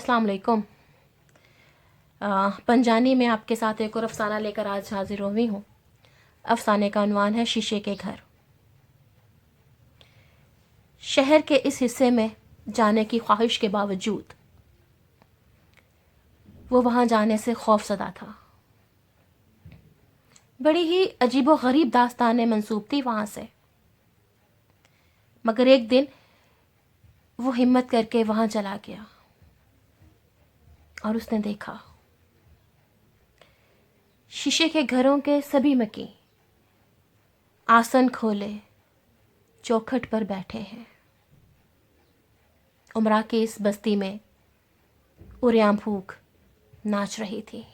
अस्सलाम वालेकुम। पंजानी में आपके साथ एक और अफ़साना लेकर आज हाजिर हुई हूँ। अफ़साने का उन्वान है शीशे के घर। शहर के इस हिस्से में जाने की ख्वाहिश के बावजूद वो वहाँ जाने से खौफज़दा था। बड़ी ही अजीब व गरीब दास्तानें मंसूब थी वहाँ से, मगर एक दिन वो हिम्मत करके वहाँ चला गया और उसने देखा शीशे के घरों के सभी मकी आसन खोले चौखट पर बैठे हैं। उमरा की इस बस्ती में उरियां भूख नाच रही थी।